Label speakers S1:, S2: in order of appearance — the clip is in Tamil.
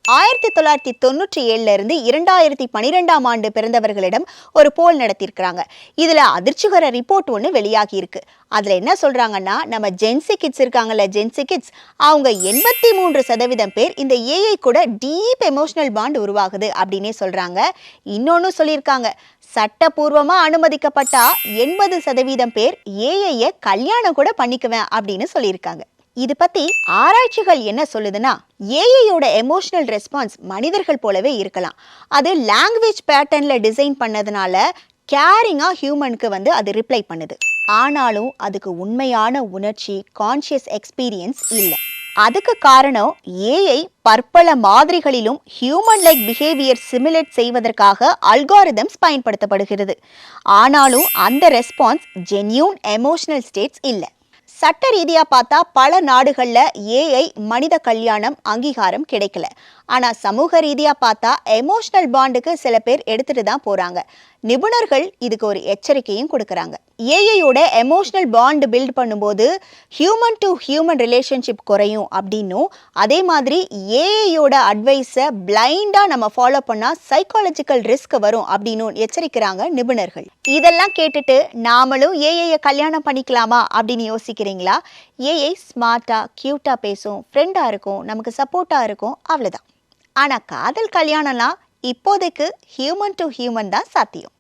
S1: 1997 இருந்து 2012ஆம் ஆண்டு பிறந்தவர்களிடம் ஒரு போல் நடத்தியிருக்கிறாங்க. இதுல அதிர்ச்சிகர ரிப்போர்ட் ஒன்று வெளியாகி இருக்கு. அதுல என்ன சொல்றாங்கன்னா, நம்ம ஜென்சி கிட்ஸ் இருக்காங்கல்ல, ஜென்சி கிட்ஸ் அவங்க 83% பேர் இந்த ஏஐ கூட டீப் எமோஷனல் பாண்ட் உருவாகுது அப்படின்னே சொல்றாங்க. இன்னொன்னு சொல்லியிருக்காங்க, சட்டப்பூர்வமா அனுமதிக்கப்பட்டா 80% பேர் ஏஐய கல்யாணம் கூட பண்ணிக்குவேன் அப்படின்னு சொல்லியிருக்காங்க. இது பத்தி ஆராய்ச்சிகள் என்ன சொல்லுதுன்னா, ஏஐயோட எமோஷனல் ரெஸ்பான்ஸ் மனிதர்கள் போலவே இருக்கலாம். அது லாங்குவேஜ் பேட்டர்ன்ல டிசைன் பண்ணதுனால கேரிங்கா ஹியூமனுக்கு அது ரிப்ளை பண்ணுது. ஆனாலும் அதுக்கு உண்மையான உணர்ச்சி, கான்ஷியஸ் எக்ஸ்பீரியன்ஸ் இல்லை. அதுக்கு காரணம் ஏஐ பற்பல மாதிரிகளிலும் ஹியூமன் லைக் பிஹேவியர் சிமுலேட் செய்வதற்காக அல்காரிதம்ஸ் பயன்படுத்தப்படுகிறது. ஆனாலும் அந்த ரெஸ்பான்ஸ் ஜென்யூன் எமோஷனல் ஸ்டேட்ஸ் இல்லை. சட்ட ரீதியா பார்த்தா பல நாடுகள்ல ஏஐ மனித கல்யாணம் அங்கீகாரம் கிடைக்கல. ஆனா சமூக ரீதியா பார்த்தா எமோஷனல் பாண்டுக்கு சில பேர் எடுத்துட்டு தான் போறாங்க. நிபுணர்கள் இதுக்கு ஒரு எச்சரிக்கையும் கொடுக்கறாங்க. ஏஐயோட எமோஷனல் பாண்ட் பில்ட் பண்ணும்போது ஹியூமன் டு ஹியூமன் ரிலேஷன்ஷிப் குறையும் அப்படின்னும், அதே மாதிரி ஏஐயோட அட்வைஸை பிளைண்டா நம்ம ஃபாலோ பண்ணா சைக்காலஜிக்கல் ரிஸ்க் வரும் அப்படின்னு எச்சரிக்கிறாங்க நிபுணர்கள். இதெல்லாம் கேட்டுட்டு நாமளும் ஏஐயை கல்யாணம் பண்ணிக்கலாமா அப்படின்னு யோசிக்கிறீங்களா? ஏஐ ஸ்மார்ட்டா கியூட்டா பேசும், ஃப்ரெண்டா இருக்கும், நமக்கு சப்போர்ட்டா இருக்கும், அவ்வளவுதான். ஆனா காதல் கல்யாணம்லாம் இப்போதைக்கு ஹியூமன் டு ஹியூமன் தான் சாத்தியம்.